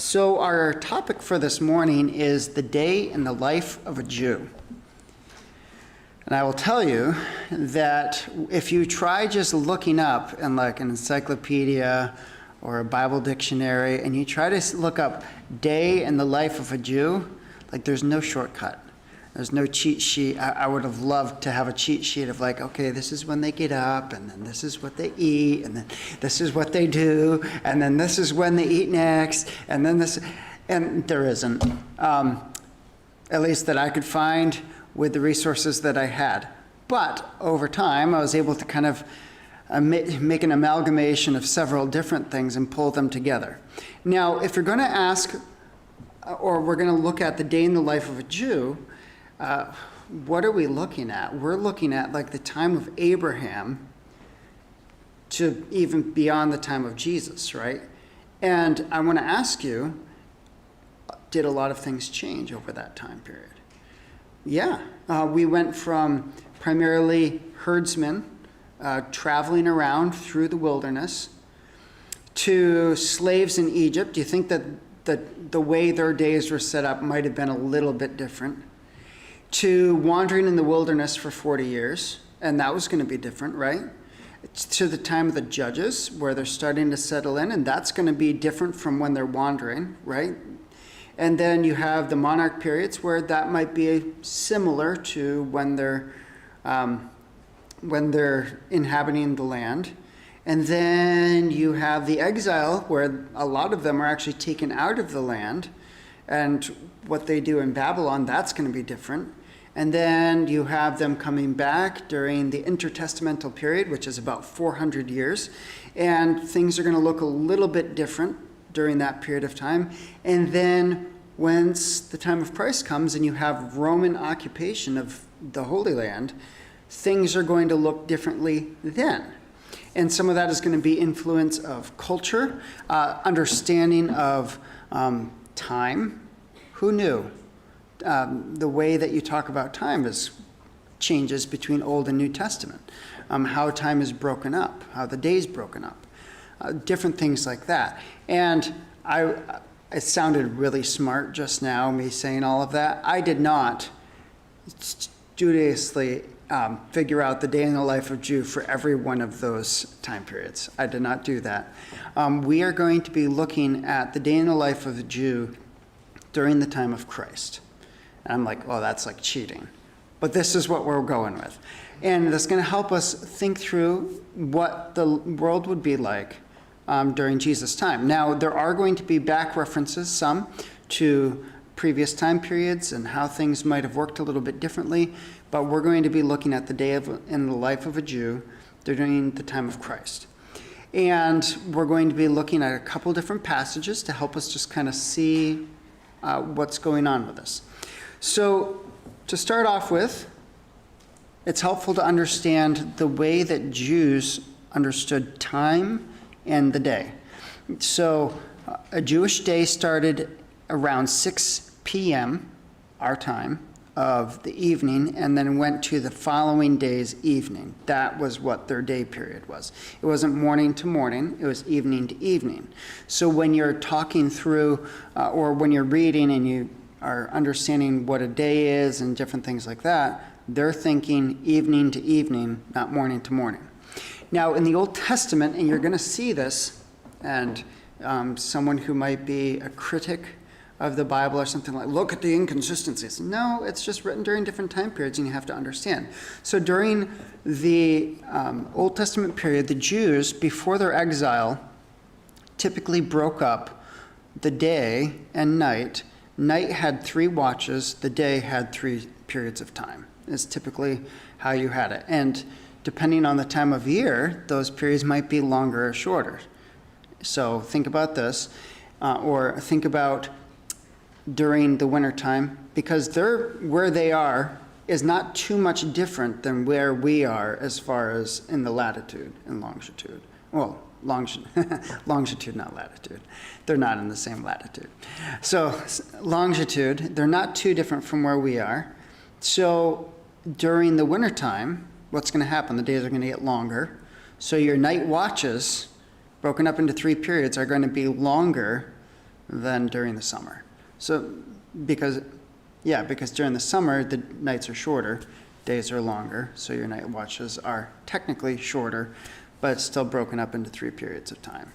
So our topic for this morning is the day in the life of a Jew. And I will tell you that if you try just looking up in like an encyclopedia or a Bible dictionary and you try to look up day in the life of a Jew, like there's no shortcut. There's no cheat sheet. I would have loved to have a cheat sheet of like, okay, this is when they get up, and then this is what they eat, and then this is what they do, and then this is when they eat next, and then this, and there isn't. At least that I could find with the resources that I had. But over time, I was able to kind of make an amalgamation of several different things and pull them together. Now, if you're going to ask, or we're going to look at the day in the life of a Jew, what are we looking at? We're looking at like the time of Abraham to even beyond the time of Jesus, right? And I want to ask you, did a lot of things change over that time period? Yeah, we went from primarily herdsmen traveling around through the wilderness to slaves in Egypt. Do you think that the way their days were set up might have been a little bit different? To wandering in the wilderness for 40 years, and that was going to be different, right? To the time of the judges, where they're starting to settle in, and that's going to be different from when they're wandering, right? And then you have the monarch periods, where that might be similar to when they're inhabiting the land. And then you have the exile, where a lot of them are actually taken out of the land, and what they do in Babylon, that's going to be different. And then you have them coming back during the intertestamental period, which is about 400 years. And things are going to look a little bit different during that period of time. And then once the time of Christ comes and you have Roman occupation of the Holy Land, things are going to look differently then. And some of that is going to be influence of culture, understanding of time. Who knew? The way that you talk about time changes between Old and New Testament. How time is broken up, how the day's broken up, different things like that. And it sounded really smart just now, me saying all of that. I did not studiously figure out the day in the life of Jew for every one of those time periods. I did not do that. We are going to be looking at the day in the life of a Jew during the time of Christ. And I'm like, oh, that's like cheating. But this is what we're going with. And that's going to help us think through what the world would be like during Jesus' time. Now, there are going to be back references, some, to previous time periods and how things might have worked a little bit differently. But we're going to be looking at the day in the life of a Jew during the time of Christ. And we're going to be looking at a couple different passages to help us just kind of see what's going on with this. So to start off with, it's helpful to understand the way that Jews understood time and the day. So a Jewish day started around 6 p.m., our time, of the evening, and then went to the following day's evening. That was what their day period was. It wasn't morning to morning, it was evening to evening. So when you're talking through, or when you're reading and you are understanding what a day is and different things like that, they're thinking evening to evening, not morning to morning. Now, in the Old Testament, and you're going to see this, and someone who might be a critic of the Bible or something like, look at the inconsistencies. No, it's just written during different time periods, and you have to understand. So during the Old Testament period, the Jews, before their exile, typically broke up the day and night. Night had 3 watches, the day had 3 periods of time, is typically how you had it. And depending on the time of year, those periods might be longer or shorter. So think about this, or think about during the wintertime, because where they are is not too much different than where we are as far as in the latitude and longitude. Well, longitude, not latitude. They're not in the same latitude. So longitude, they're not too different from where we are. So during the wintertime, what's going to happen? The days are going to get longer. So your night watches, broken up into 3 periods, are going to be longer than during the summer. So because during the summer, the nights are shorter, days are longer, so your night watches are technically shorter, but still broken up into 3 periods of time.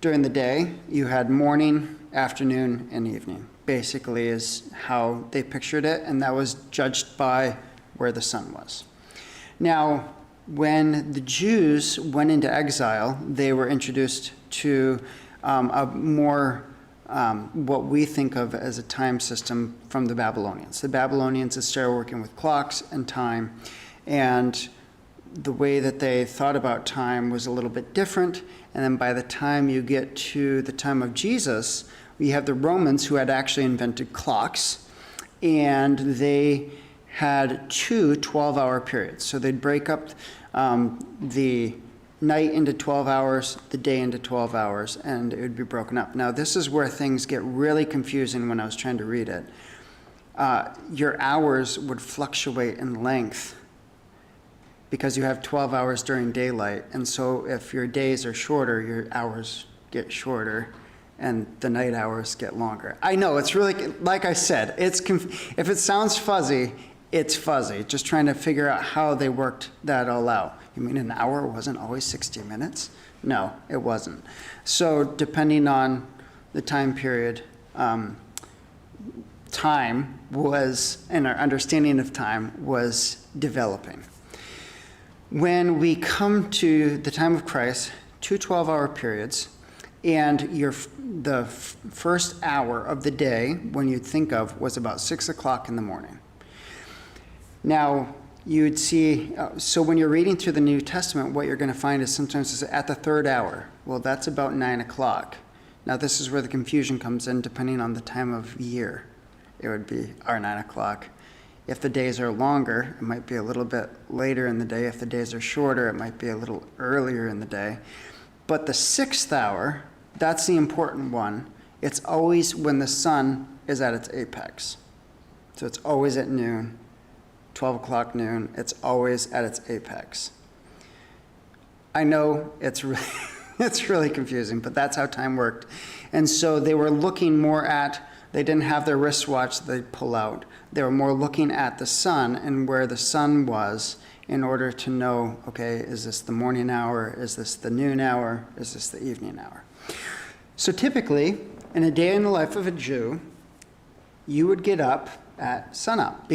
During the day, you had morning, afternoon, and evening, basically is how they pictured it, and that was judged by where the sun was. Now, when the Jews went into exile, they were introduced to a more what we think of as a time system from the Babylonians. The Babylonians had started working with clocks and time, and the way that they thought about time was a little bit different. And then by the time you get to the time of Jesus, we have the Romans who had actually invented clocks, and they had 2 12-hour periods. So they'd break up the night into 12 hours, the day into 12 hours, and it would be broken up. Now, this is where things get really confusing when I was trying to read it. Your hours would fluctuate in length because you have 12 hours during daylight, and so if your days are shorter, your hours get shorter, and the night hours get longer. I know, it's really, like I said, if it sounds fuzzy, it's fuzzy, just trying to figure out how they worked that all out. You mean an hour wasn't always 60 minutes? No, it wasn't. So depending on the time period, time was, and our understanding of time was developing. When we come to the time of Christ, 2 12-hour periods, and the first hour of the day, when you'd think of, was about 6 o'clock in the morning. Now, you'd see, so when you're reading through the New Testament, what you're going to find is sometimes it's at the 3rd hour. Well, that's about 9 o'clock. Now, this is where the confusion comes in, depending on the time of year. It would be our 9 o'clock. If the days are longer, it might be a little bit later in the day. If the days are shorter, it might be a little earlier in the day. But the 6th hour, that's the important one. It's always when the sun is at its apex. So it's always at noon. 12 o'clock noon, it's always at its apex. I know it's really confusing, but that's how time worked. And so they were looking more at, they didn't have their wristwatch that they'd pull out. They were more looking at the sun and where the sun was in order to know, okay, is this the morning hour? Is this the noon hour? Is this the evening hour? So typically, in a day in the life of a Jew, you would get up at sunup,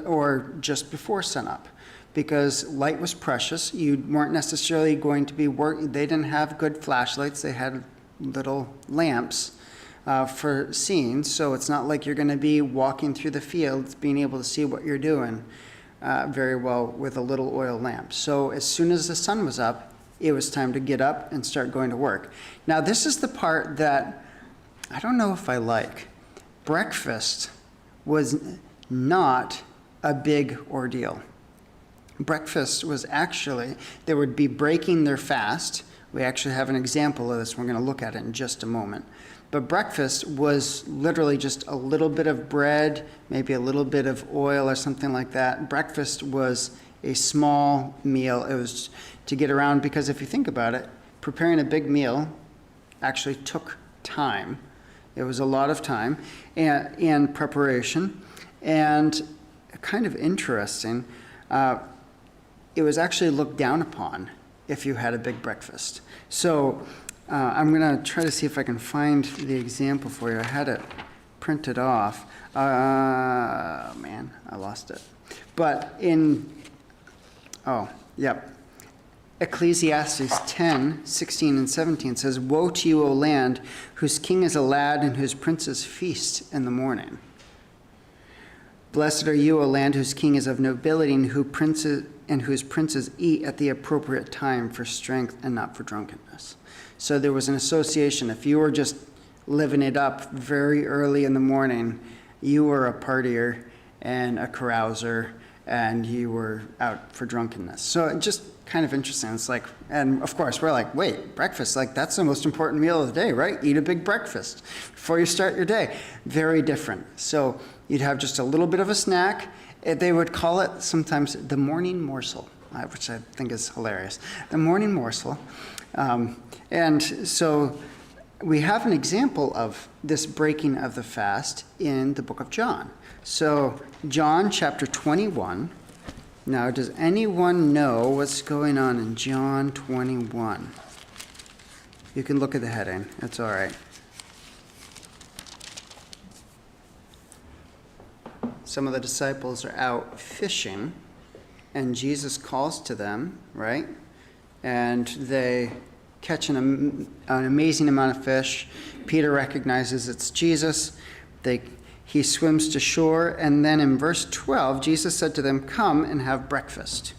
or just before sunup, because light was precious. You weren't necessarily going to be working. They didn't have good flashlights. They had little lamps for seeing, so it's not like you're going to be walking through the fields being able to see what you're doing very well with a little oil lamp. So as soon as the sun was up, it was time to get up and start going to work. Now, this is the part that I don't know if I like. Breakfast was not a big ordeal. Breakfast was actually, they would be breaking their fast. We actually have an example of this. We're going to look at it in just a moment. But breakfast was literally just a little bit of bread, maybe a little bit of oil or something like that. Breakfast was a small meal. It was to get around, because if you think about it, preparing a big meal actually took time. It was a lot of time and preparation, and kind of interesting, it was actually looked down upon if you had a big breakfast. So I'm going to try to see if I can find the example for you. I had it printed off. Man, I lost it. But Ecclesiastes 10, 16 and 17 says, "Woe to you, O land, whose king is a lad and whose princes feast in the morning. Blessed are you, O land, whose king is of nobility and whose princes eat at the appropriate time for strength and not for drunkenness." So there was an association. If you were just living it up very early in the morning, you were a partier and a carouser, and you were out for drunkenness. So just kind of interesting. It's like, and of course we're like, wait, breakfast, like that's the most important meal of the day, right? Eat a big breakfast before you start your day. Very different. So you'd have just a little bit of a snack. They would call it sometimes the morning morsel, which I think is hilarious. The morning morsel. And so we have an example of this breaking of the fast in the book of John. So John chapter 21. Now, does anyone know what's going on in John 21? You can look at the heading. It's all right. Some of the disciples are out fishing, and Jesus calls to them, right? And they catch an amazing amount of fish. Peter recognizes it's Jesus. He swims to shore, and then in verse 12, Jesus said to them, "Come and have breakfast."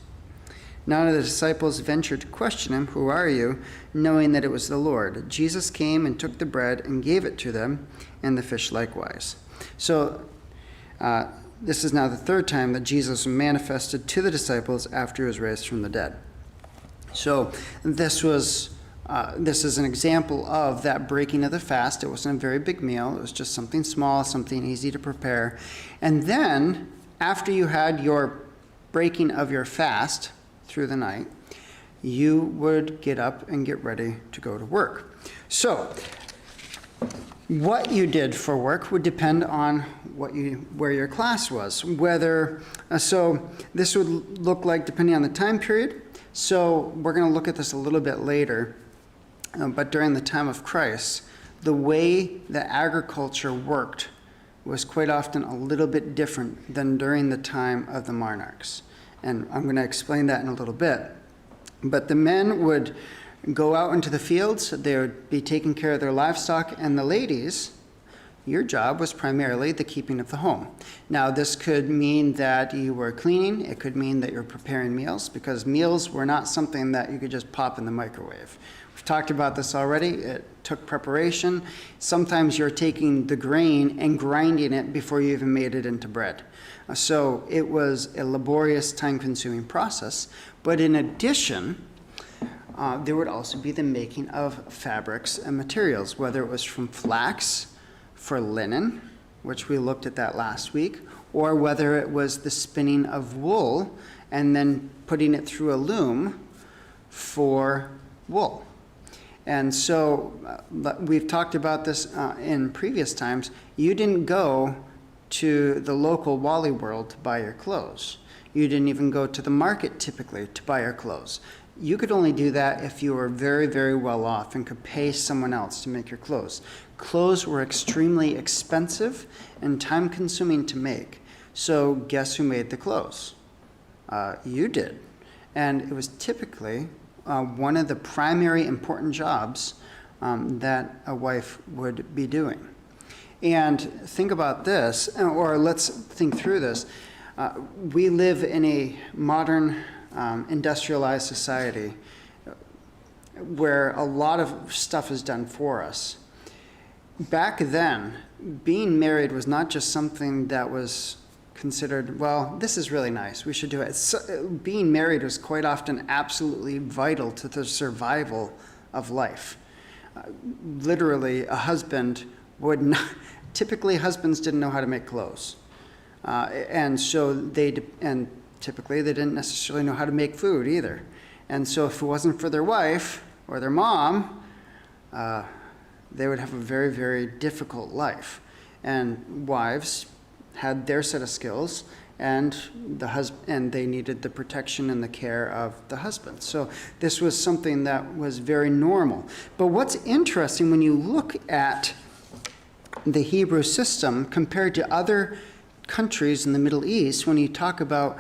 None of the disciples ventured to question him, "Who are you?" knowing that it was the Lord. Jesus came and took the bread and gave it to them, and the fish likewise. So this is now the third time that Jesus manifested to the disciples after he was raised from the dead. So this is an example of that breaking of the fast. It wasn't a very big meal. It was just something small, something easy to prepare. And then, after you had your breaking of your fast through the night, you would get up and get ready to go to work. So, what you did for work would depend on where your class was. So this would look like, depending on the time period. So we're going to look at this a little bit later. But during the time of Christ, the way that agriculture worked was quite often a little bit different than during the time of the monarchs. And I'm going to explain that in a little bit. But the men would go out into the fields, they would be taking care of their livestock, and the ladies, your job was primarily the keeping of the home. Now, this could mean that you were cleaning, it could mean that you're preparing meals, because meals were not something that you could just pop in the microwave. We've talked about this already. It took preparation. Sometimes you're taking the grain and grinding it before you even made it into bread. So it was a laborious, time-consuming process. But in addition, there would also be the making of fabrics and materials, whether it was from flax for linen, which we looked at that last week, or whether it was the spinning of wool and then putting it through a loom for wool. And so we've talked about this in previous times. You didn't go to the local Wally World to buy your clothes. You didn't even go to the market typically to buy your clothes. You could only do that if you were very, very well off and could pay someone else to make your clothes. Clothes were extremely expensive and time-consuming to make. So guess who made the clothes? You did. And it was typically one of the primary important jobs that a wife would be doing. And think about this, or let's think through this. We live in a modern industrialized society where a lot of stuff is done for us. Back then, being married was not just something that was considered, well, this is really nice, we should do it. Being married was quite often absolutely vital to the survival of life. Literally, a husband would not, typically husbands didn't know how to make clothes. And typically they didn't necessarily know how to make food either. And so if it wasn't for their wife or their mom, they would have a very, very difficult life. And wives had their set of skills, and they needed the protection and the care of the husband. So this was something that was very normal. But what's interesting when you look at the Hebrew system compared to other countries in the Middle East, when you talk about,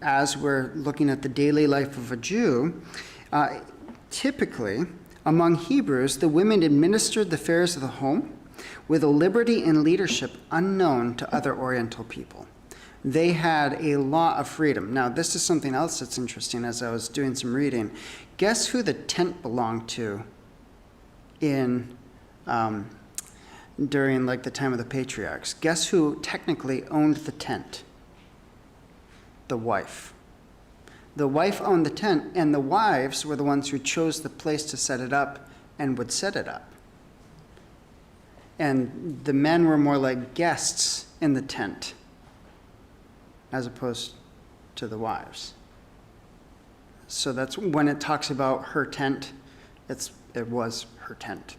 as we're looking at the daily life of a Jew, typically among Hebrews, the women administered the affairs of the home with a liberty and leadership unknown to other Oriental people. They had a lot of freedom. Now, this is something else that's interesting as I was doing some reading. Guess who the tent belonged to during like the time of the patriarchs? Guess who technically owned the tent? The wife. The wife owned the tent, and the wives were the ones who chose the place to set it up and would set it up. And the men were more like guests in the tent as opposed to the wives. So that's when it talks about her tent, it was her tent.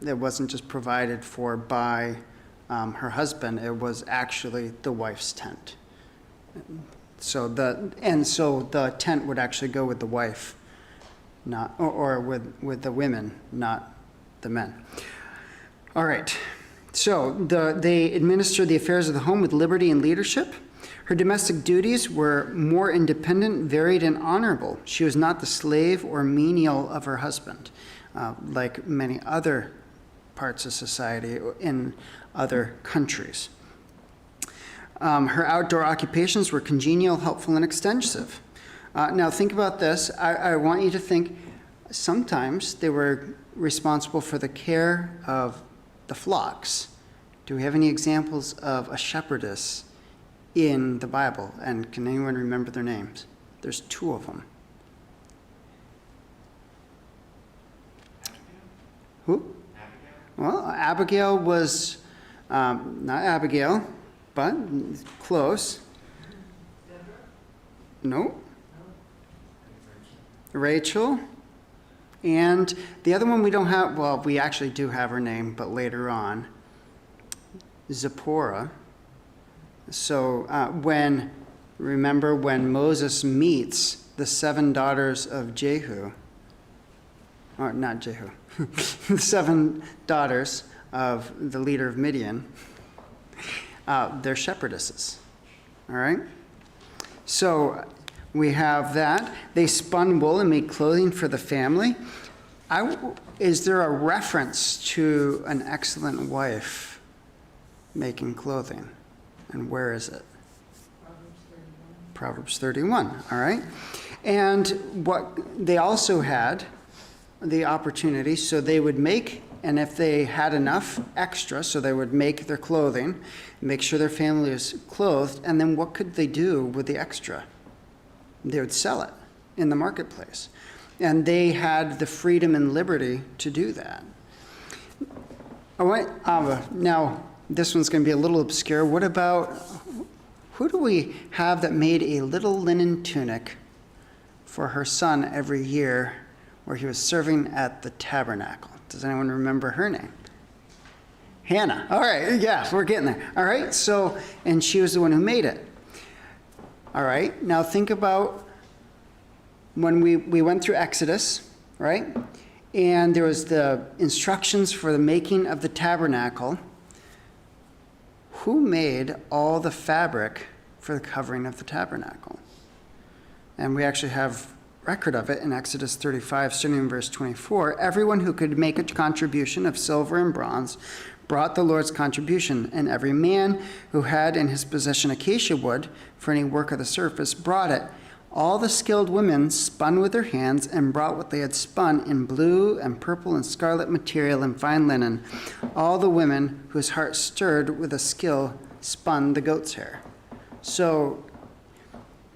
It wasn't just provided for by her husband, it was actually the wife's tent. So the tent would actually go with the wife, not or with the women, not the men. All right. So they administered the affairs of the home with liberty and leadership. Her domestic duties were more independent, varied, and honorable. She was not the slave or menial of her husband, like many other parts of society in other countries. Her outdoor occupations were congenial, helpful, and extensive. Now think about this. I want you to think sometimes they were responsible for the care of the flocks. Do we have any examples of a shepherdess in the Bible? And can anyone remember their names? There's 2 of them. Who? Well, Abigail was not Abigail, but close. No. Rachel. And the other one we don't have, well, we actually do have her name, but later on, Zipporah. So remember when Moses meets the 7 daughters of Jehu, or not Jehu, the 7 daughters of the leader of Midian, they're shepherdesses, all right? So we have that. They spun wool and made clothing for the family. Is there a reference to an excellent wife making clothing? And where is it? Proverbs 31, all right? And what they also had the opportunity, so they would make, and if they had enough extra, so they would make their clothing, make sure their family was clothed, and then what could they do with the extra? They would sell it in the marketplace. And they had the freedom and liberty to do that. All right, now this one's going to be a little obscure. What about, who do we have that made a little linen tunic for her son every year where he was serving at the tabernacle? Does anyone remember her name? Hannah. All right, yeah, we're getting there. All right, so, and she was the one who made it. All right, now think about when we went through Exodus, right? And there was the instructions for the making of the tabernacle. Who made all the fabric for the covering of the tabernacle? And we actually have record of it in Exodus 35, starting in verse 24. Everyone who could make a contribution of silver and bronze brought the Lord's contribution, and every man who had in his possession acacia wood for any work of the service brought it. All the skilled women spun with their hands and brought what they had spun in blue and purple and scarlet material and fine linen. All the women whose hearts stirred with a skill spun the goat's hair. So,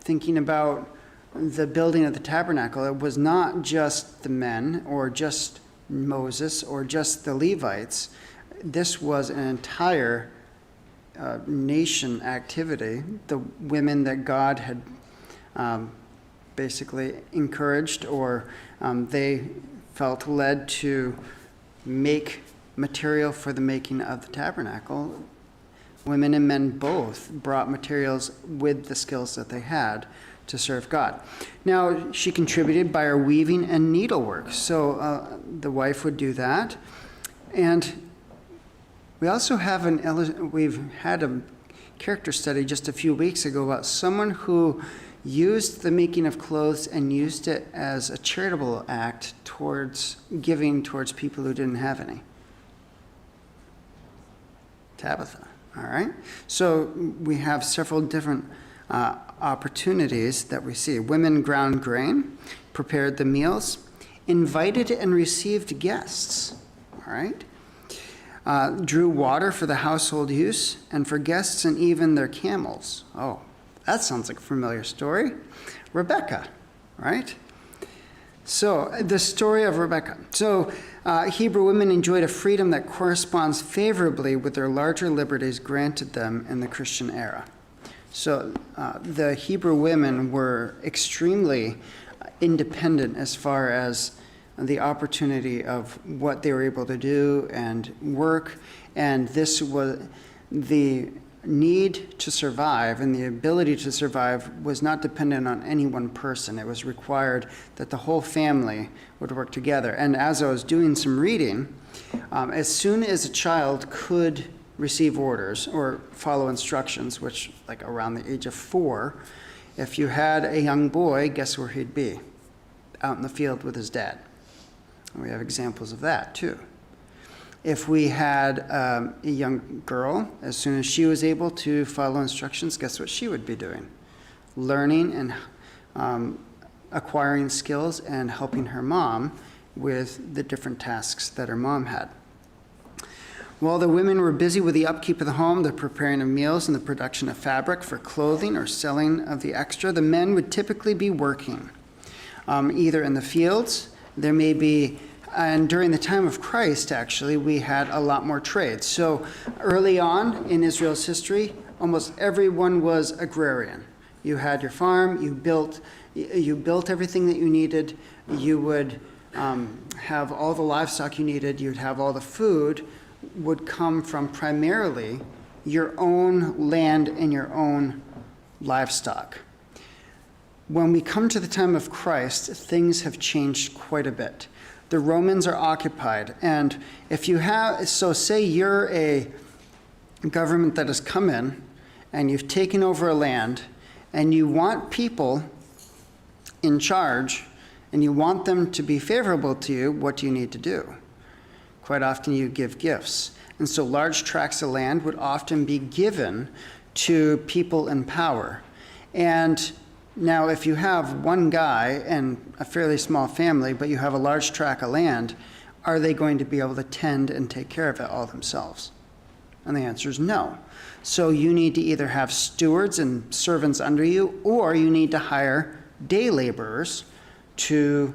thinking about the building of the tabernacle, it was not just the men or just Moses or just the Levites. This was an entire nation activity. The women that God had basically encouraged, or they felt led to make material for the making of the tabernacle. Women and men both brought materials with the skills that they had to serve God. Now, she contributed by her weaving and needlework. So the wife would do that. And we also have we've had a character study just a few weeks ago about someone who used the making of clothes and used it as a charitable act towards giving towards people who didn't have any. Tabitha, all right? So we have several different opportunities that we see. Women ground grain, prepared the meals, invited and received guests, all right? Drew water for the household use and for guests and even their camels. Oh, that sounds like a familiar story. Rebecca, right? So the story of Rebecca. So Hebrew women enjoyed a freedom that corresponds favorably with their larger liberties granted them in the Christian era. So the Hebrew women were extremely independent as far as the opportunity of what they were able to do and work. And this was the need to survive, and the ability to survive was not dependent on any one person. It was required that the whole family would work together. And as I was doing some reading, as soon as a child could receive orders or follow instructions, which like around the age of 4, if you had a young boy, guess where he'd be? Out in the field with his dad. And we have examples of that too. If we had a young girl, as soon as she was able to follow instructions, guess what she would be doing? Learning and acquiring skills and helping her mom with the different tasks that her mom had. While the women were busy with the upkeep of the home, the preparing of meals, and the production of fabric for clothing or selling of the extra, the men would typically be working, either in the fields. There may be, and during the time of Christ, actually, we had a lot more trades. So early on in Israel's history, almost everyone was agrarian. You had your farm, you built everything that you needed. You would have all the livestock you needed. You'd have all the food would come from primarily your own land and your own livestock. When we come to the time of Christ, things have changed quite a bit. The Romans are occupied, and if you have, so say you're a government that has come in and you've taken over a land and you want people in charge and you want them to be favorable to you, what do you need to do? Quite often you give gifts. And so large tracts of land would often be given to people in power. And now if you have one guy and a fairly small family, but you have a large tract of land, are they going to be able to tend and take care of it all themselves? And the answer is no. So you need to either have stewards and servants under you, or you need to hire day laborers to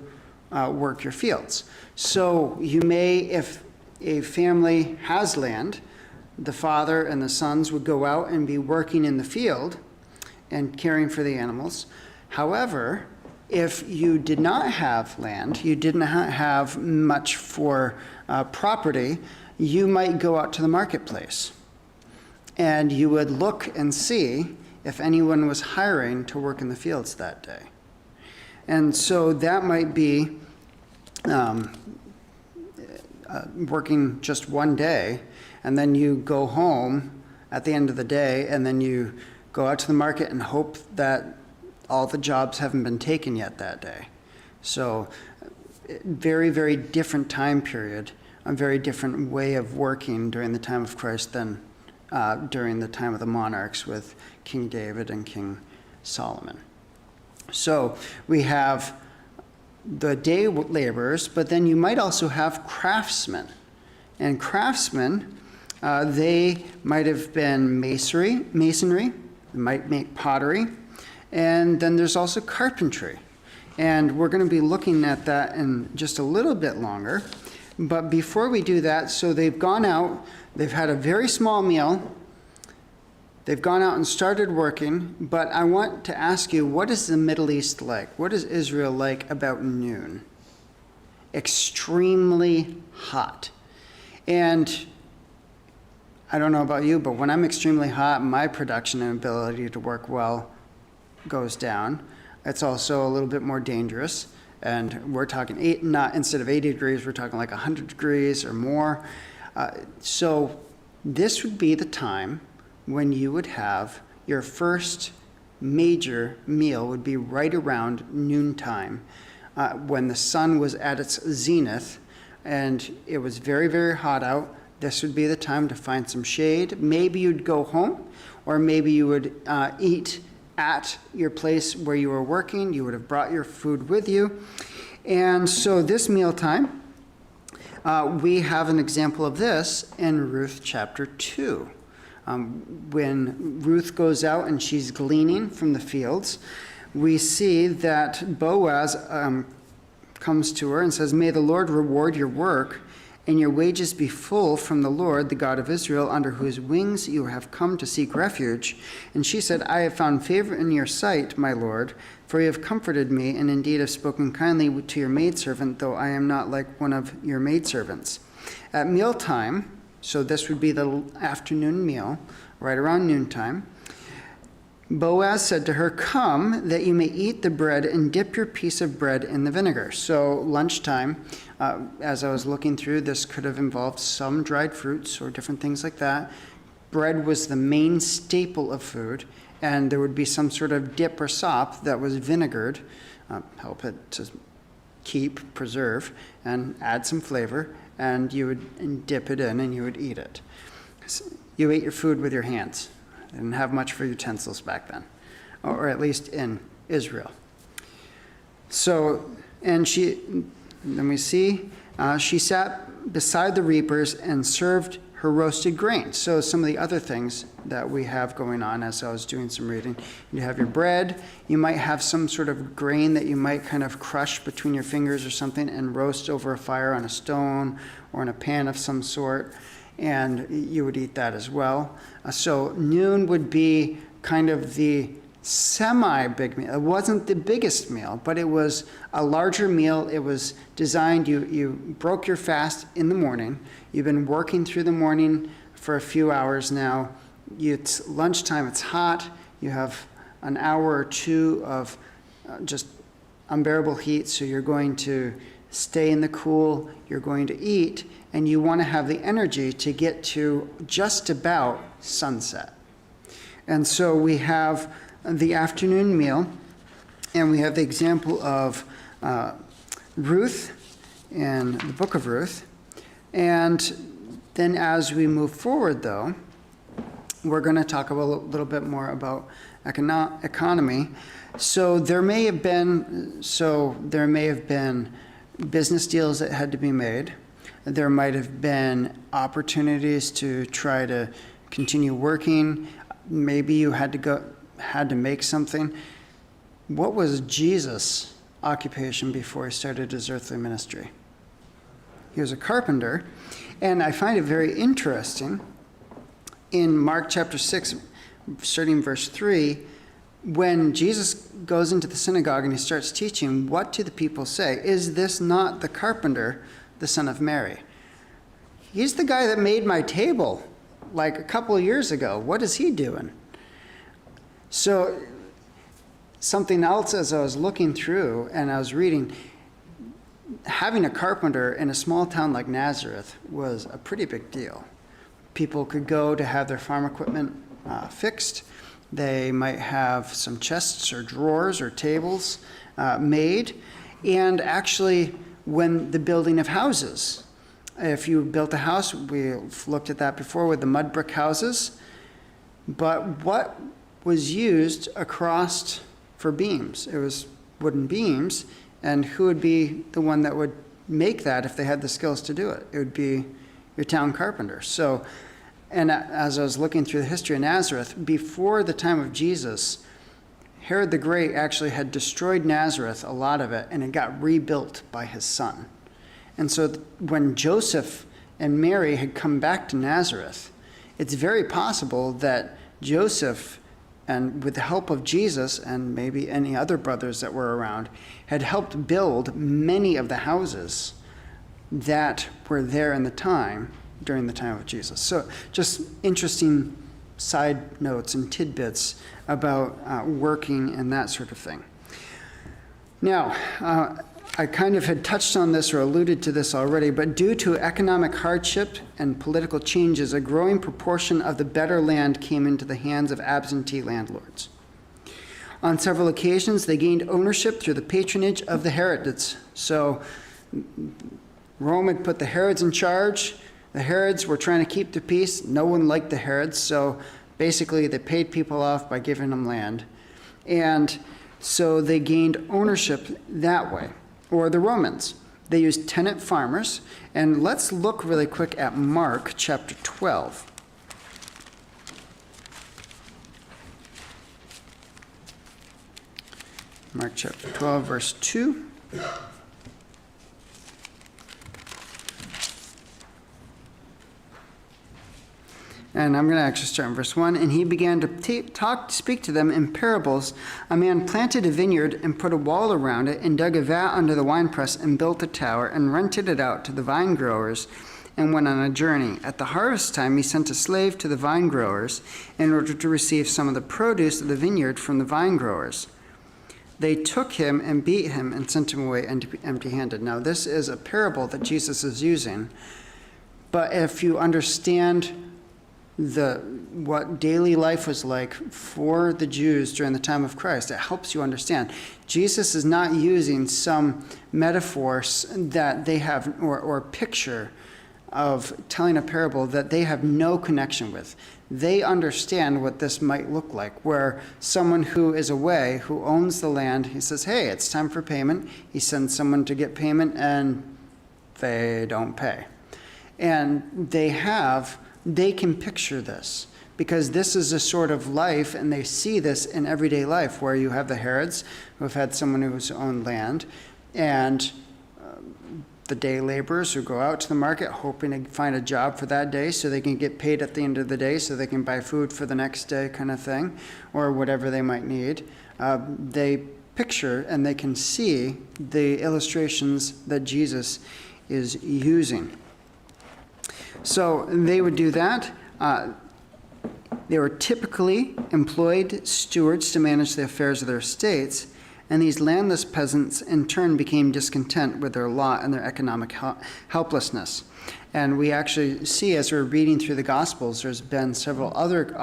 work your fields. So you may, if a family has land, the father and the sons would go out and be working in the field and caring for the animals. However, if you did not have land, you didn't have much for property, you might go out to the marketplace and you would look and see if anyone was hiring to work in the fields that day. And so that might be working just one day, and then you go home at the end of the day, and then you go out to the market and hope that all the jobs haven't been taken yet that day. So very, very different time period, a very different way of working during the time of Christ than during the time of the monarchs with King David and King Solomon. So we have the day laborers, but then you might also have craftsmen. And craftsmen, they might have been masonry, they might make pottery, and then there's also carpentry. And we're going to be looking at that in just a little bit longer. But before we do that, so they've gone out, they've had a very small meal, they've gone out and started working, but I want to ask you, what is the Middle East like? What is Israel like about noon? Extremely hot. And I don't know about you, but when I'm extremely hot, my production and ability to work well goes down. It's also a little bit more dangerous. And we're talking instead of 80 degrees, we're talking like 100 degrees or more. So this would be the time when you would have your first major meal would be right around noontime, when the sun was at its zenith and it was very, very hot out. This would be the time to find some shade. Maybe you'd go home, or maybe you would eat at your place where you were working. You would have brought your food with you. And so this mealtime, we have an example of this in Ruth chapter 2. When Ruth goes out and she's gleaning from the fields, we see that Boaz comes to her and says, "May the Lord reward your work and your wages be full from the Lord, the God of Israel, under whose wings you have come to seek refuge. And she said, I have found favor in your sight, my Lord, for you have comforted me, and indeed have spoken kindly to your maidservant, though I am not like one of your maidservants. At mealtime, so this would be the afternoon meal, right around noontime, Boaz said to her, come, that you may eat the bread and dip your piece of bread in the vinegar. So lunchtime, as I was looking through, this could have involved some dried fruits or different things like that. Bread was the main staple of food, and there would be some sort of dip or sop that was vinegared, help it to preserve, and add some flavor, and you would dip it in and you would eat it. You ate your food with your hands. They didn't have much for utensils back then, or at least in Israel. So, and she sat beside the reapers and served her roasted grain. So some of the other things that we have going on as I was doing some reading, you have your bread, you might have some sort of grain that you might kind of crush between your fingers or something and roast over a fire on a stone or in a pan of some sort, and you would eat that as well. So noon would be kind of the semi-big meal. It wasn't the biggest meal, but it was a larger meal. It was designed, you broke your fast in the morning. You've been working through the morning for a few hours now. It's lunchtime, it's hot. You have an hour or two of just unbearable heat, so you're going to stay in the cool, you're going to eat, and you want to have the energy to get to just about sunset. And so we have the afternoon meal, and we have the example of Ruth in the book of Ruth. And then as we move forward, though, we're going to talk a little bit more about economy. So there may have been business deals that had to be made. There might have been opportunities to try to continue working. Maybe you had to make something. What was Jesus' occupation before he started his earthly ministry? He was a carpenter, and I find it very interesting in Mark chapter 6, starting verse 3, when Jesus goes into the synagogue and he starts teaching, what do the people say? Is this not the carpenter, the son of Mary? He's the guy that made my table like a couple of years ago. What is he doing? So something else, as I was looking through and I was reading, having a carpenter in a small town like Nazareth was a pretty big deal. People could go to have their farm equipment fixed. They might have some chests or drawers or tables made. And actually, when the building of houses, if you built a house, we've looked at that before with the mud brick houses, but what was used across for beams? It was wooden beams, and who would be the one that would make that if they had the skills to do it? It would be your town carpenter. So, and as I was looking through the history of Nazareth, before the time of Jesus, Herod the Great actually had destroyed Nazareth, a lot of it, and it got rebuilt by his son. And so when Joseph and Mary had come back to Nazareth, it's very possible that Joseph, and with the help of Jesus and maybe any other brothers that were around, had helped build many of the houses that were there during the time of Jesus. So just interesting side notes and tidbits about working and that sort of thing. Now, I kind of had touched on this or alluded to this already, but due to economic hardship and political changes, a growing proportion of the better land came into the hands of absentee landlords. On several occasions, they gained ownership through the patronage of the Herods. So Rome had put the Herods in charge. The Herods were trying to keep the peace. No one liked the Herods, so basically they paid people off by giving them land. And so they gained ownership that way. Or the Romans. They used tenant farmers. And let's look really quick at Mark chapter 12. Mark chapter 12, verse 2. And I'm going to actually start in verse 1. And he began to speak to them in parables. A man planted a vineyard and put a wall around it and dug a vat under the winepress and built a tower and rented it out to the vine growers and went on a journey. At the harvest time, he sent a slave to the vine growers in order to receive some of the produce of the vineyard from the vine growers. They took him and beat him and sent him away empty-handed. Now, this is a parable that Jesus is using. But if you understand what daily life was like for the Jews during the time of Christ, it helps you understand. Jesus is not using some metaphors that they have, or picture of telling a parable that they have no connection with. They understand what this might look like, where someone who is away, who owns the land, he says, hey, it's time for payment. He sends someone to get payment, and they don't pay. And they can picture this, because this is a sort of life, and they see this in everyday life, where you have the Herods, who have had someone who's owned land, and the day laborers who go out to the market hoping to find a job for that day so they can get paid at the end of the day so they can buy food for the next day, kind of thing, or whatever they might need. They picture and they can see the illustrations that Jesus is using. So they would do that. They were typically employed stewards to manage the affairs of their estates, and these landless peasants in turn became discontent with their lot and their economic helplessness. And we actually see, as we're reading through the Gospels, there's been several other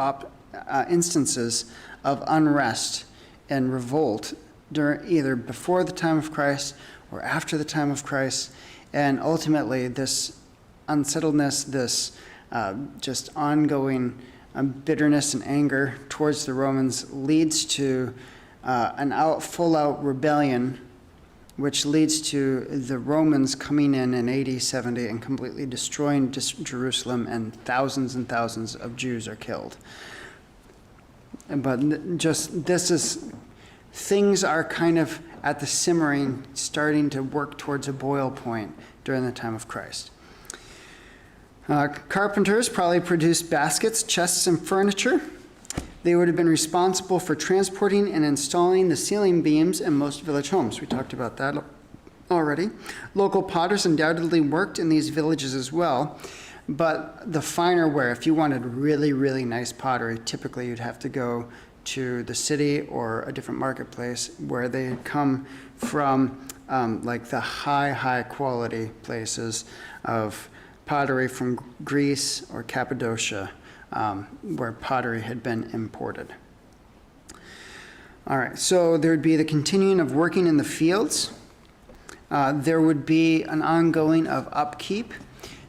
instances of unrest and revolt either before the time of Christ or after the time of Christ. And ultimately, this unsettledness, this just ongoing bitterness and anger towards the Romans leads to an full-out rebellion, which leads to the Romans coming in AD 70 and completely destroying Jerusalem, and thousands of Jews are killed. But things are kind of at the simmering, starting to work towards a boil point during the time of Christ. Carpenters probably produced baskets, chests, and furniture. They would have been responsible for transporting and installing the ceiling beams in most village homes. We talked about that already. Local potters undoubtedly worked in these villages as well, but the finer ware, if you wanted really, really nice pottery, typically you'd have to go to the city or a different marketplace where they had come from, like the high quality places of pottery from Greece or Cappadocia, where pottery had been imported. All right, so there would be the continuing of working in the fields. There would be an ongoing of upkeep.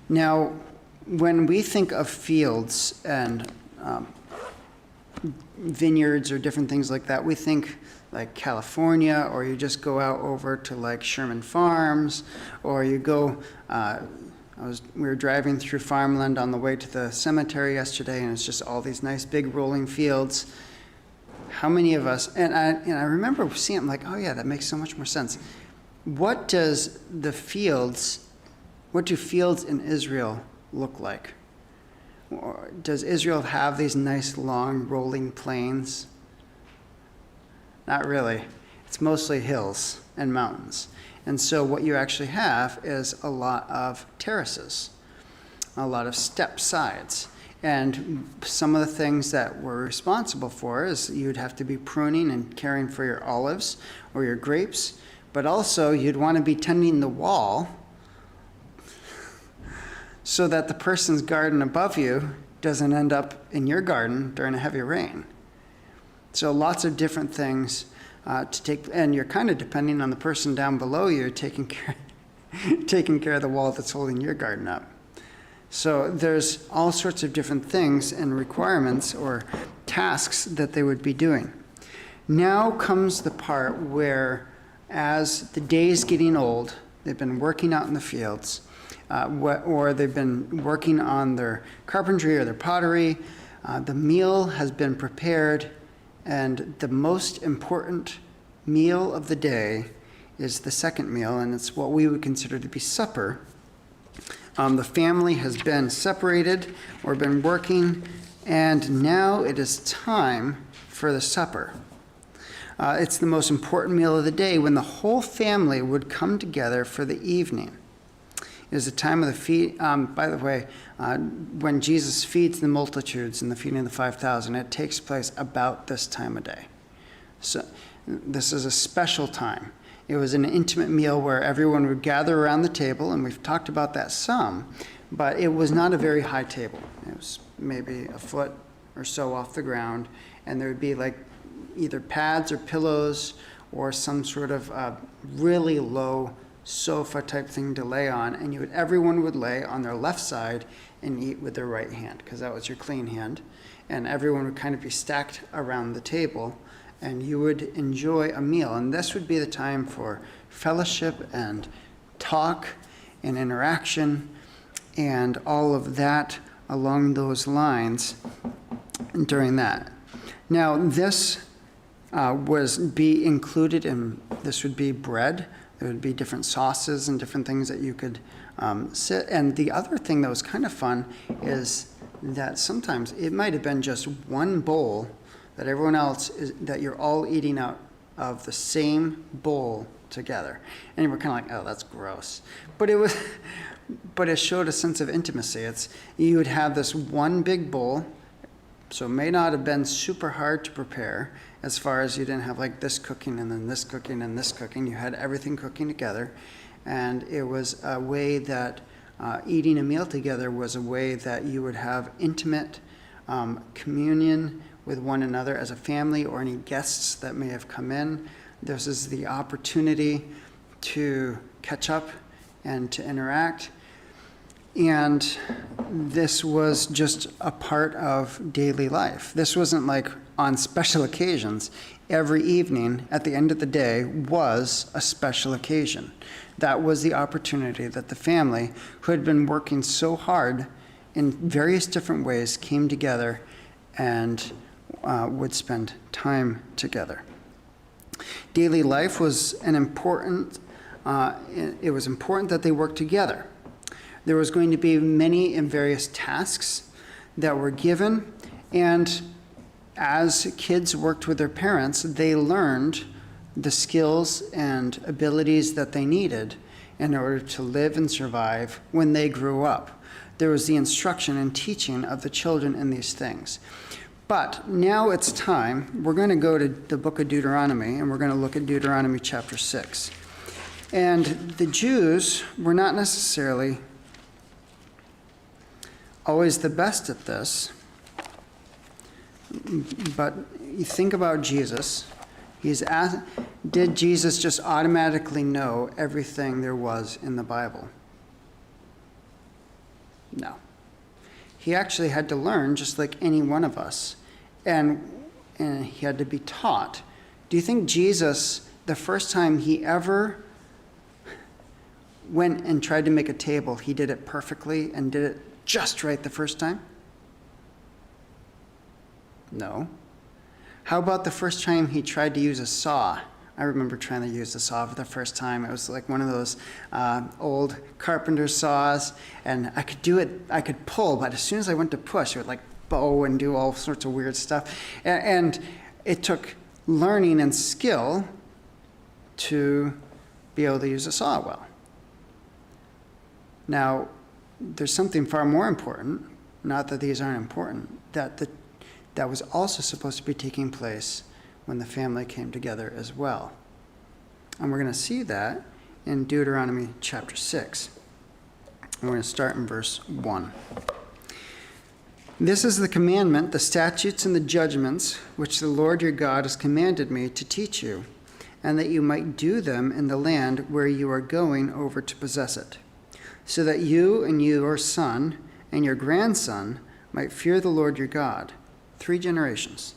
Now, when we think of fields and vineyards or different things like that, we think like California, or you just go out over to like Sherman Farms, or you go, we were driving through farmland on the way to the cemetery yesterday, and it's just all these nice big rolling fields. How many of us, and I remember seeing it, I'm like, oh yeah, that makes so much more sense. What do fields in Israel look like? Or does Israel have these nice long rolling plains? Not really. It's mostly hills and mountains. And so what you actually have is a lot of terraces, a lot of step sides. And some of the things that we're responsible for is you'd have to be pruning and caring for your olives or your grapes, but also you'd want to be tending the wall so that the person's garden above you doesn't end up in your garden during a heavy rain. So lots of different things to take, and you're kind of depending on the person down below you taking care of the wall that's holding your garden up. So there's all sorts of different things and requirements or tasks that they would be doing. Now comes the part where, as the day's getting old, they've been working out in the fields, or they've been working on their carpentry or their pottery. The meal has been prepared, and the most important meal of the day is the second meal, and it's what we would consider to be supper. The family has been separated or been working, and now it is time for the supper. It's the most important meal of the day when the whole family would come together for the evening. It is the time of the feast. By the way, when Jesus feeds the multitudes in the feeding of the 5,000, it takes place about this time of day. So this is a special time. It was an intimate meal where everyone would gather around the table, and we've talked about that some, but it was not a very high table. It was maybe a foot or so off the ground, and there would be like either pads or pillows or some sort of really low sofa type thing to lay on, and everyone would lay on their left side and eat with their right hand, because that was your clean hand, and everyone would kind of be stacked around the table, and you would enjoy a meal. And this would be the time for fellowship and talk and interaction and all of that along those lines during that. Now, this would be included in, this would be bread. There would be different sauces and different things that you could sit. And the other thing that was kind of fun is that sometimes it might have been just one bowl that everyone else that you're all eating out of the same bowl together. And we're kind of like, oh, that's gross. But it showed a sense of intimacy. You would have this one big bowl, so it may not have been super hard to prepare as far as you didn't have like this cooking and then this cooking and this cooking. You had everything cooking together. And it was a way that eating a meal together was a way that you would have intimate communion with one another as a family or any guests that may have come in. This is the opportunity to catch up and to interact. And this was just a part of daily life. This wasn't like on special occasions. Every evening at the end of the day was a special occasion. That was the opportunity that the family, who had been working so hard in various different ways, came together and would spend time together. Daily life was it was important that they worked together. There was going to be many and various tasks that were given, and as kids worked with their parents, they learned the skills and abilities that they needed in order to live and survive when they grew up. There was the instruction and teaching of the children in these things. But now it's time. We're going to go to the book of Deuteronomy, and we're going to look at Deuteronomy chapter 6. And the Jews were not necessarily always the best at this, but you think about Jesus. Did Jesus just automatically know everything there was in the Bible? No. He actually had to learn just like any one of us, and he had to be taught. Do you think Jesus, the first time he ever went and tried to make a table, he did it perfectly and did it just right the first time? No. How about the first time he tried to use a saw? I remember trying to use the saw for the first time. It was like one of those old carpenter saws, and I could do it, I could pull, but as soon as I went to push, it would like bow and do all sorts of weird stuff. And it took learning and skill to be able to use a saw well. Now, there's something far more important, not that these aren't important, that was also supposed to be taking place when the family came together as well. And we're going to see that in Deuteronomy chapter 6. And we're going to start in verse 1. This is the commandment, the statutes and the judgments, which the Lord your God has commanded me to teach you, and that you might do them in the land where you are going over to possess it, so that you and your son and your grandson might fear the Lord your God, 3 generations,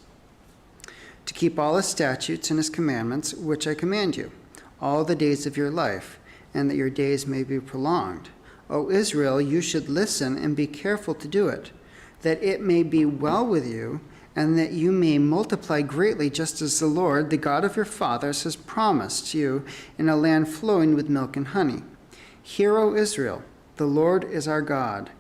to keep all his statutes and his commandments, which I command you, all the days of your life, and that your days may be prolonged. O Israel, you should listen and be careful to do it, that it may be well with you, and that you may multiply greatly, just as the Lord, the God of your fathers, has promised you, in a land flowing with milk and honey. Hear, O Israel, The Lord is our God.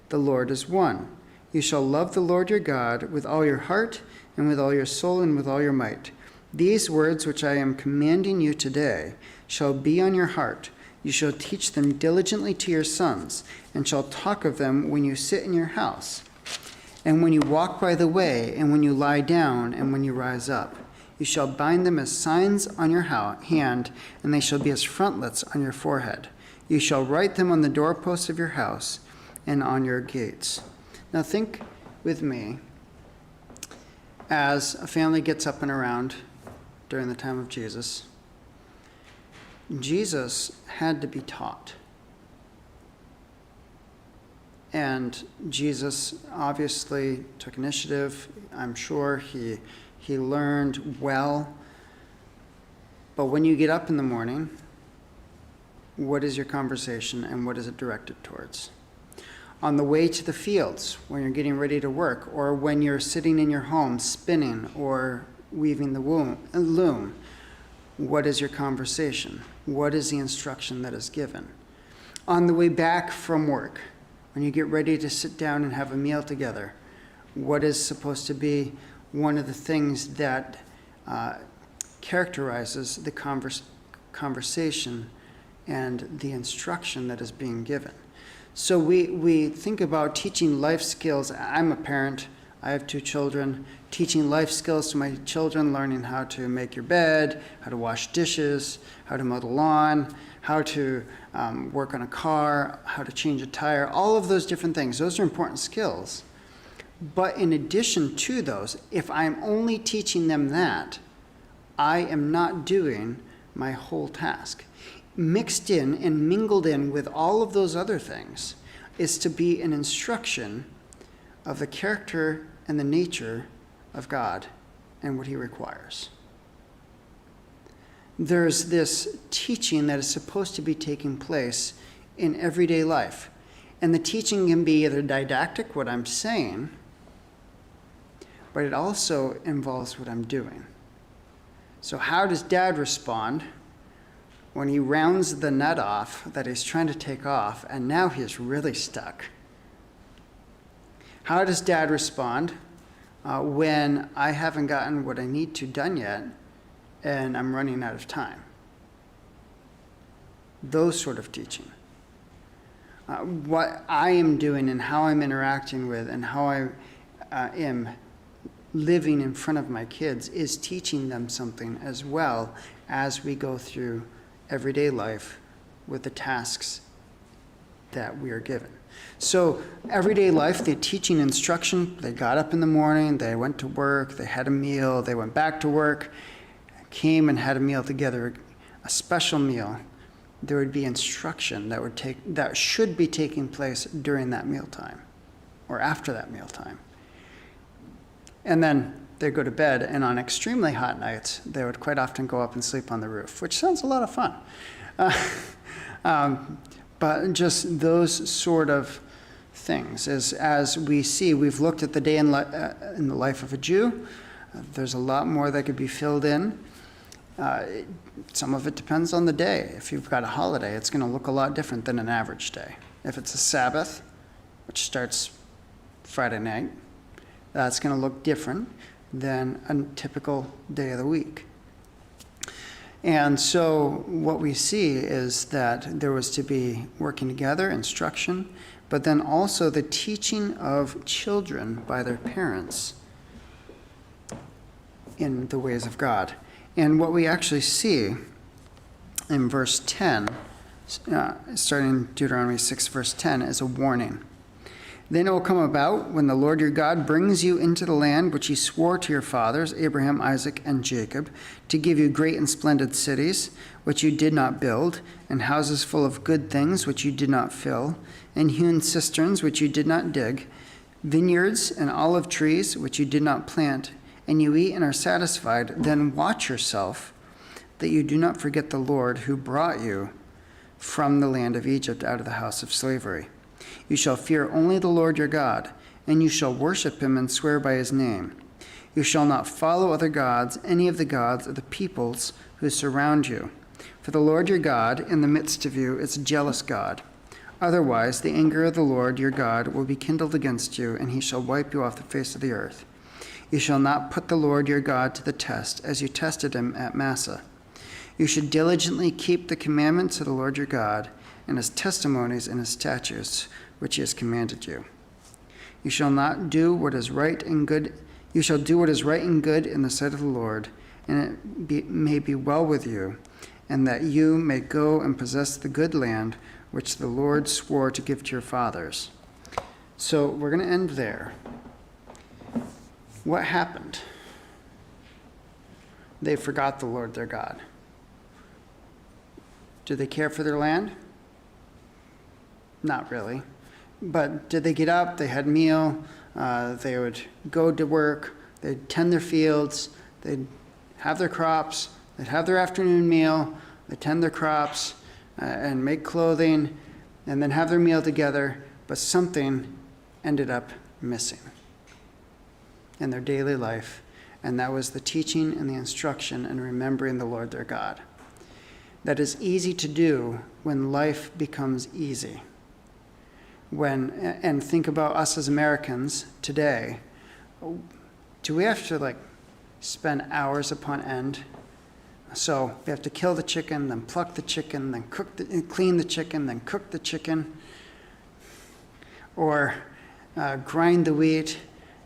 The Lord is one. You shall love the Lord your God with all your heart and with all your soul and with all your might. These words which I am commanding you today shall be on your heart. You shall teach them diligently to your sons, and shall talk of them when you sit in your house, and when you walk by the way, and when you lie down, and when you rise up. You shall bind them as signs on your hand, and they shall be as frontlets on your forehead. You shall write them on the doorposts of your house and on your gates. Now think with me as a family gets up and around during the time of Jesus. Jesus had to be taught. And Jesus obviously took initiative. I'm sure he learned well. But when you get up in the morning, what is your conversation and what is it directed towards? On the way to the fields, when you're getting ready to work, or when you're sitting in your home spinning or weaving the loom, what is your conversation? What is the instruction that is given? On the way back from work, when you get ready to sit down and have a meal together, what is supposed to be one of the things that characterizes the conversation and the instruction that is being given? So we think about teaching life skills. I'm a parent. I have 2 children. Teaching life skills to my children, learning how to make your bed, how to wash dishes, how to mow the lawn, how to work on a car, how to change a tire, all of those different things. Those are important skills. But in addition to those, if I'm only teaching them that, I am not doing my whole task. Mixed in and mingled in with all of those other things is to be an instruction of the character and the nature of God and what he requires. There's this teaching that is supposed to be taking place in everyday life. And the teaching can be either didactic, what I'm saying, but it also involves what I'm doing. So how does Dad respond when he rounds the nut off that he's trying to take off, and now he's really stuck? How does Dad respond when I haven't gotten what I need to done yet, and I'm running out of time? Those sort of teaching. What I am doing and how I'm interacting with and how I am living in front of my kids is teaching them something as well as we go through everyday life with the tasks that we are given. So everyday life, the teaching instruction, they got up in the morning, they went to work, they had a meal, they went back to work, came and had a meal together, a special meal. There would be instruction that should be taking place during that mealtime or after that mealtime. And then they go to bed, and on extremely hot nights, they would quite often go up and sleep on the roof, which sounds a lot of fun. But just those sort of things. As we see, we've looked at the day in the life of a Jew. There's a lot more that could be filled in. Some of it depends on the day. If you've got a holiday, it's going to look a lot different than an average day. If it's a Sabbath, which starts Friday night, that's going to look different than a typical day of the week. And so what we see is that there was to be working together, instruction, but then also the teaching of children by their parents in the ways of God. And what we actually see in verse 10, starting in Deuteronomy 6, verse 10, is a warning. Then it will come about when the Lord your God brings you into the land which he swore to your fathers, Abraham, Isaac, and Jacob, to give you great and splendid cities, which you did not build, and houses full of good things, which you did not fill, and hewn cisterns, which you did not dig, vineyards and olive trees, which you did not plant, and you eat and are satisfied. Then watch yourself, that you do not forget the Lord who brought you from the land of Egypt out of the house of slavery. You shall fear only the Lord your God, and you shall worship him and swear by his name. You shall not follow other gods, any of the gods of the peoples who surround you. For the Lord your God in the midst of you is a jealous God, Otherwise, the anger of the Lord your God will be kindled against you, and he shall wipe you off the face of the earth. You shall not put the Lord your God to the test, as you tested him at Massah. You should diligently keep the commandments of the Lord your God, and his testimonies and his statutes, which he has commanded you. You shall do what is right and good in the sight of the Lord, and may be well with you, and that you may go and possess the good land which the Lord swore to give to your fathers. So we're going to end there. What happened? They forgot the Lord their God. Did they care for their land? Not really. But did they get up? They had meal. They would go to work. They'd tend their fields. They'd have their crops. They'd have their afternoon meal. They'd tend their crops and make clothing and then have their meal together. But something ended up missing in their daily life, and that was the teaching and the instruction and remembering the Lord their God. That is easy to do when life becomes easy. And think about us as Americans today. Do we have to spend hours upon end? So we have to kill the chicken, then pluck the chicken, then clean the chicken, then cook the chicken, or grind the wheat,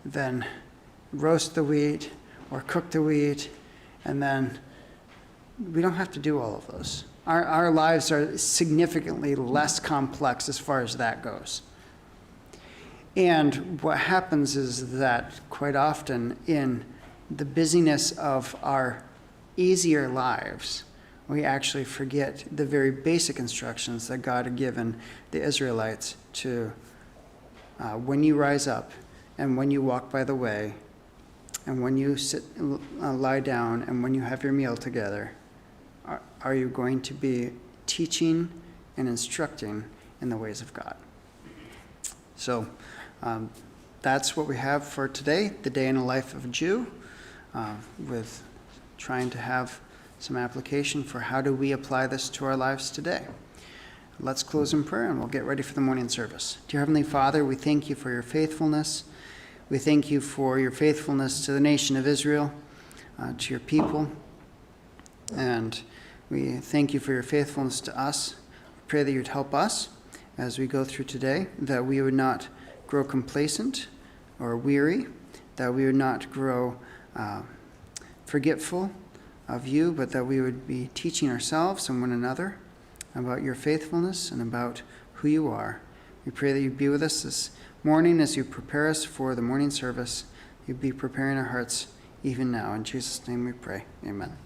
then roast the wheat, or cook the wheat, and then we don't have to do all of those. Our lives are significantly less complex as far as that goes. And what happens is that quite often in the busyness of our easier lives, we actually forget the very basic instructions that God had given the Israelites to when you rise up and when you walk by the way and when you lie down and when you have your meal together, are you going to be teaching and instructing in the ways of God? So that's what we have for today, the day in the life of a Jew, with trying to have some application for how do we apply this to our lives today. Let's close in prayer and we'll get ready for the morning service. Dear Heavenly Father, we thank you for your faithfulness. We thank you for your faithfulness to the nation of Israel, to your people. And we thank you for your faithfulness to us. We pray that you'd help us as we go through today, that we would not grow complacent or weary, that we would not grow forgetful of you, but that we would be teaching ourselves and one another about your faithfulness and about who you are. We pray that you'd be with us this morning as you prepare us for the morning service. You'd be preparing our hearts even now. In Jesus' name we pray. Amen.